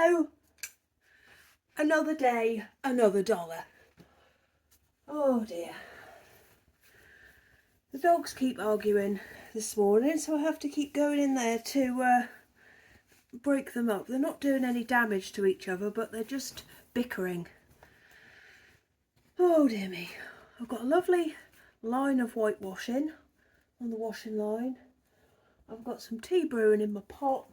Hello. Another day, another dollar. Oh dear. The dogs keep arguing this morning, so I have to keep going in there to break them up. They're not doing any damage to each other, but they're just bickering. Oh dear me. I've got a lovely line of whitewashing on the washing line. I've got some tea brewing in my pot.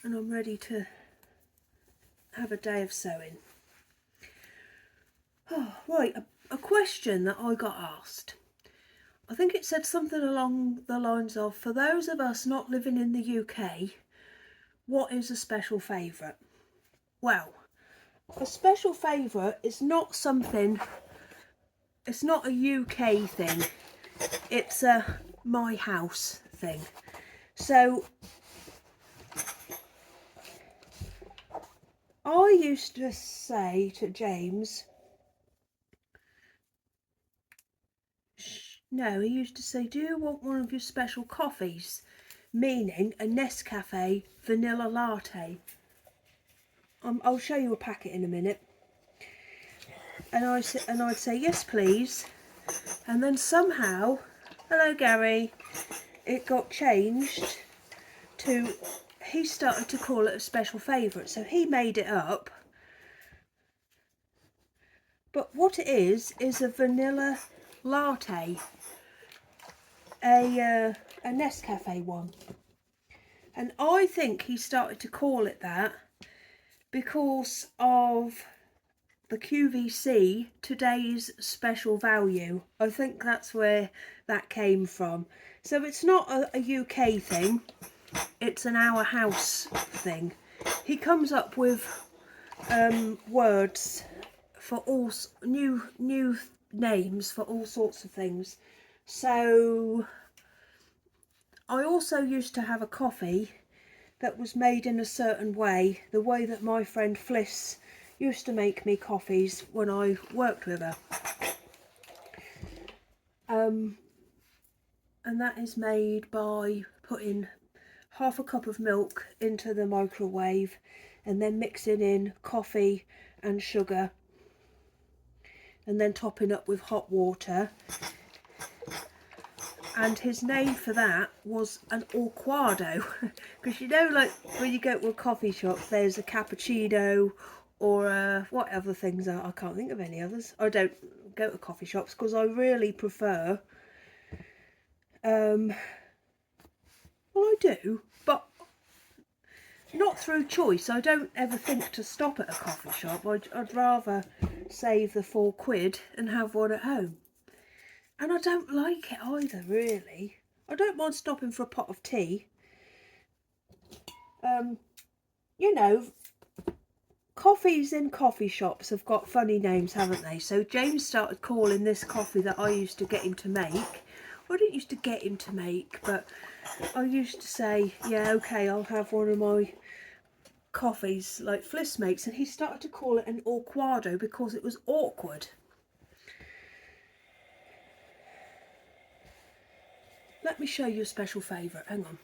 And I'm ready to have a day of sewing. Oh, right, a question that I got asked. I think it said something along the lines of, for those of us not living in the UK, what is a special favourite? Well, a special favourite is not something, it's not a UK thing, it's a my house thing. So I used to say to James, no, he used to say, do you want one of your special coffees? Meaning a Nescafe vanilla latte. I'll show you a packet in a minute. And I'd say, yes please. And then somehow, hello Gary, it got changed to, he started to call it a special favourite. So he made it up. But what it is a vanilla latte. A Nescafe one. And I think he started to call it that because of the QVC, today's special value. I think that's where that came from. So it's not a UK thing, it's an our house thing. He comes up with words for all new names for all sorts of things. So I also used to have a coffee that was made in a certain way, the way that my friend Fliss used to make me coffees when I worked with her. And that is made by putting half a cup of milk into the microwave and then mixing in coffee and sugar and then topping up with hot water. And his name for that was an awkwado, because you know, like when you go to a coffee shop, there's a cappuccino or what other things are. I can't think of any others. I don't go to coffee shops because I really prefer. Well, I do, but not through choice. I don't ever think to stop at a coffee shop. I'd rather save the £4 and have one at home. And I don't like it either, really. I don't mind stopping for a pot of tea. You know, coffees in coffee shops have got funny names, haven't they? So James started calling this coffee that I used to get him to make. Well, I didn't used to get him to make, but I used to say, yeah, okay, I'll have one of my coffees like Fliss makes. And he started to call it an awkwado because it was awkward. Let me show you a special favourite. Hang on.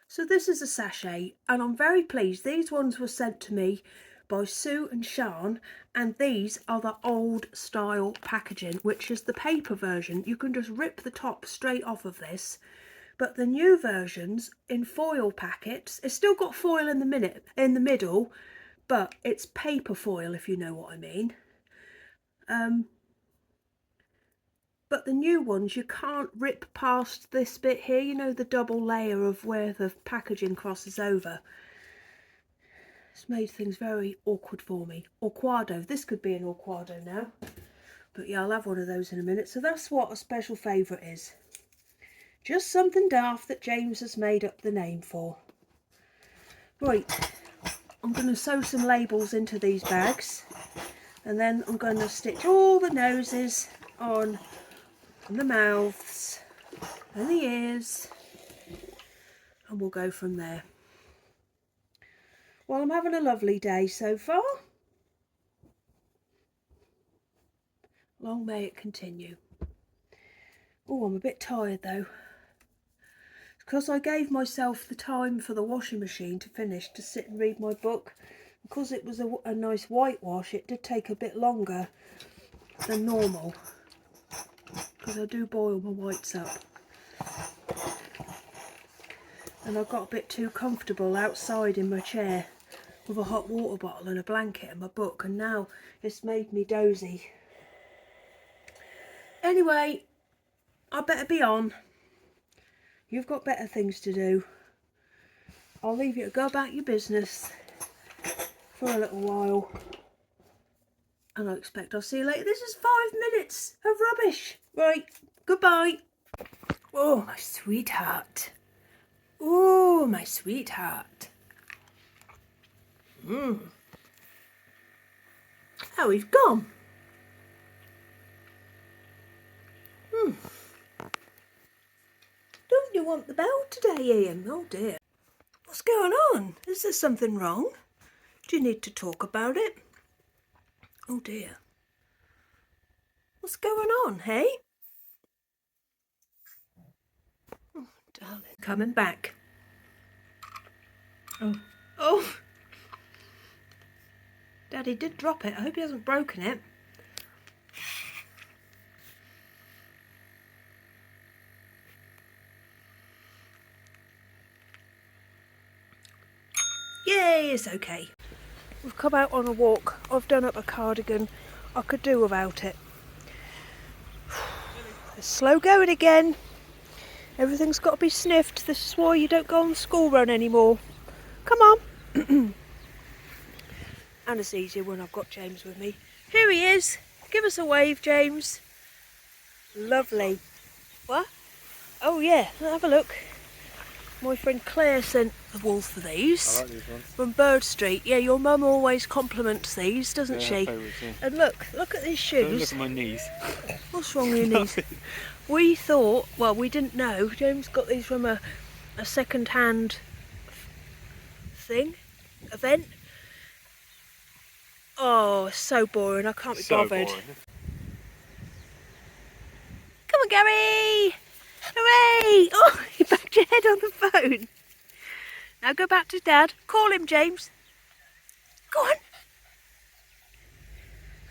So this is a sachet, and I'm very pleased. These ones were sent to me by Sue and Sean, and these are the old style packaging, which is the paper version. You can just rip the top straight off of this, but the new versions in foil packets, it's still got foil in the middle, but it's paper foil, if you know what I mean. But the new ones, you can't rip past this bit here, you know, the double layer of where the packaging crosses over. It's made things very awkward for me. Awkwado, this could be an awkwado now. But yeah, I'll have one of those in a minute. So that's what a special favourite is. Just something daft that James has made up the name for. Right, I'm going to sew some labels into these bags. And then I'm going to stitch all the noses on and the mouths and the ears, and we'll go from there. Well, I'm having a lovely day so far. Long may it continue. Oh, I'm a bit tired though. because I gave myself the time for the washing machine to finish to sit and read my book. Because it was a nice whitewash, it did take a bit longer than normal, because I do boil my whites up. And I got a bit too comfortable outside in my chair with a hot water bottle and a blanket and my book, and now it's made me dozy. Anyway, I better be on. You've got better things to do. I'll leave you to go about your business for a little while. And I expect I'll see you later. This is 5 minutes of rubbish. Right, goodbye. Oh, my sweetheart. Oh, my sweetheart. Oh, he's gone. Don't you want the bell today, Ian? Oh dear. What's going on? Is there something wrong? Do you need to talk about it? Oh dear. What's going on, hey? Oh, darling. Coming back. Oh. Daddy did drop it. I hope he hasn't broken it. Yay, it's okay. We've come out on a walk. I've done up a cardigan. I could do without it. It's slow going again. Everything's got to be sniffed. This is why you don't go on the school run anymore. Come on. And it's easier when I've got James with me. Here he is. Give us a wave, James. Lovely. What? Oh yeah, have a look. My friend Claire sent the wool for these. I like these ones. From Bird Street. Yeah, your mum always compliments these, doesn't she? Favourites, yeah. And look at these shoes. Don't look at my knees. What's wrong with your knees? We thought, well, we didn't know. James got these from a second-hand event. Oh, so boring. I can't be bothered. Boring. Come on, Gary! Hooray! Oh, you backed your head on the phone. Now go back to Dad. Call him, James. Go on.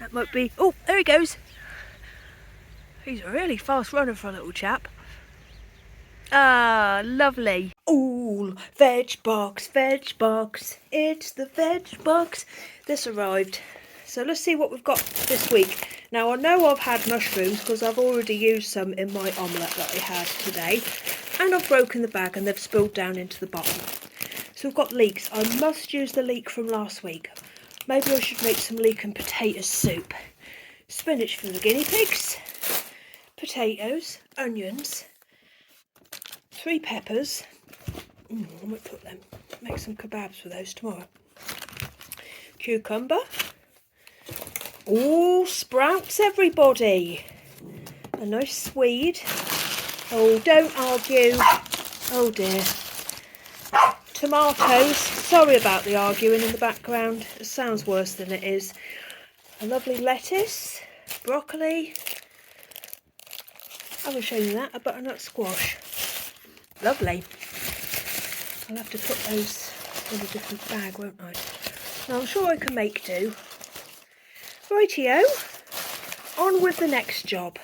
That might be... Oh, there he goes. He's a really fast runner for a little chap. Ah, lovely. Ooh, veg box, veg box. It's the veg box. This arrived. So let's see what we've got this week. Now I know I've had mushrooms because I've already used some in my omelette that I had today. And I've broken the bag and they've spilled down into the bottom. So we've got leeks. I must use the leek from last week. Maybe I should make some leek and potato soup. Spinach for the guinea pigs. Potatoes, onions, 3 peppers. I might put them, make some kebabs for those tomorrow. Cucumber. All sprouts, everybody. A nice swede. Oh, don't argue. Oh dear. Tomatoes. Sorry about the arguing in the background. It sounds worse than it is. A lovely lettuce, broccoli. I haven't shown you that, a butternut squash. Lovely. I'll have to put those in a different bag, won't I? Now I'm sure I can make do. Rightio, on with the next job.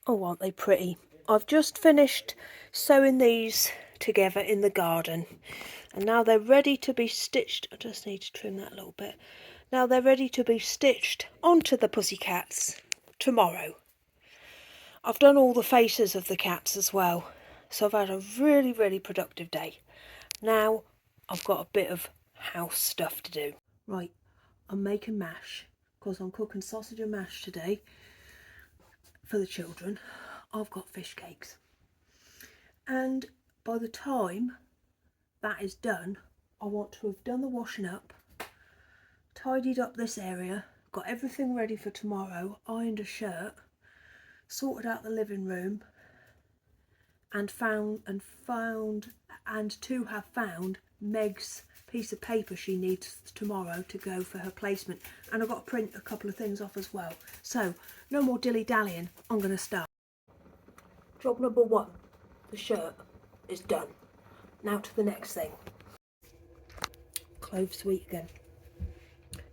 Oh, aren't they pretty? I've just finished sewing these together in the garden. And now they're ready to be stitched. I just need to trim that a little bit. Now they're ready to be stitched onto the pussycats tomorrow. I've done all the faces of the cats as well, so I've had a really, really productive day. Now I've got a bit of house stuff to do. Right, I'm making mash, because I'm cooking sausage and mash today for the children. I've got fish cakes. And by the time that is done, I want to have done the washing up, tidied up this area, got everything ready for tomorrow, ironed a shirt, sorted out the living room, and to have found Meg's piece of paper she needs tomorrow to go for her placement. And I've got to print a couple of things off as well. So no more dilly-dallying, I'm going to start. Job number 1, the shirt. is done. Now to the next thing. Clove sweet again.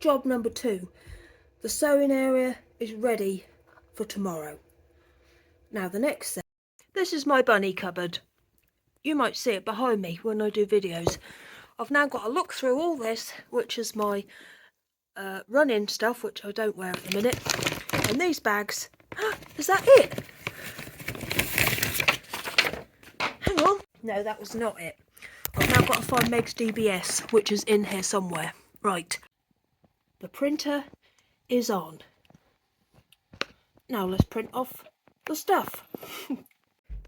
Job number 2. The sewing area is ready for tomorrow. Now the next thing. This is my bunny cupboard. You might see it behind me when I do videos. I've now got to look through all this, which is my run-in stuff, which I don't wear at the minute. And these bags. Is that it? Hang on. No, that was not it. I've now got to find Meg's DBS, which is in here somewhere. Right. The printer is on. Now let's print off the stuff.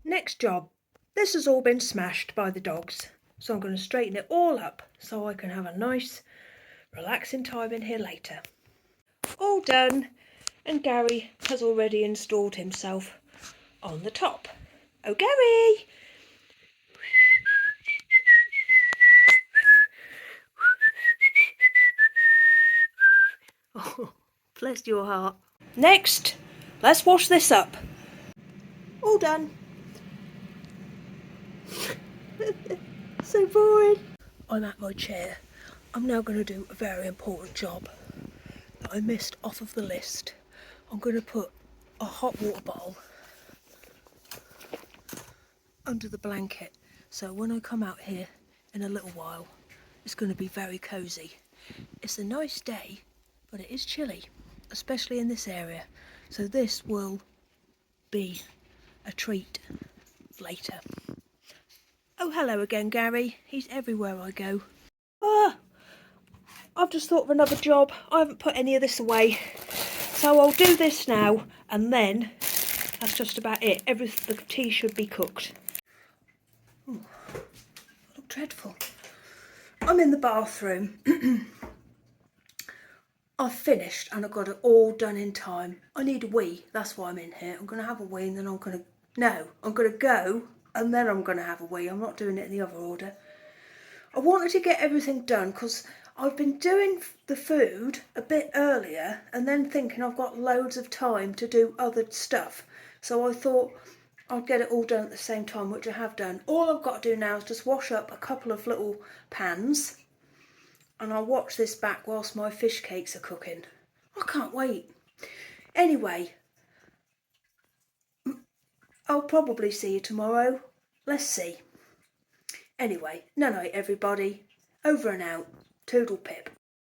Next job. This has all been smashed by the dogs. So I'm going to straighten it all up so I can have a nice, relaxing time in here later. All done. And Gary has already installed himself on the top. Oh, Gary! Oh, bless your heart. Next, let's wash this up. All done. So boring. I'm at my chair. I'm now going to do a very important job that I missed off of the list. I'm going to put a hot water bottle under the blanket, so when I come out here in a little while, it's going to be very cosy. It's a nice day, but it is chilly, especially in this area, so this will be a treat later. Oh, hello again, Gary. He's everywhere I go. I've just thought of another job. I haven't put any of this away, so I'll do this now, and then that's just about it. The tea should be cooked. Ooh, I look dreadful. I'm in the bathroom. I've finished and I've got it all done in time. I need a wee, that's why I'm in here. I'm going to have a wee and then I'm going to go and then I'm going to have a wee. I'm not doing it in the other order. I wanted to get everything done because I've been doing the food a bit earlier and then thinking I've got loads of time to do other stuff. So I thought I'd get it all done at the same time, which I have done. All I've got to do now is just wash up a couple of little pans and I'll watch this back whilst my fish cakes are cooking. I can't wait. Anyway, I'll probably see you tomorrow. Let's see. Anyway, night night everybody. Over and out. Toodle pip.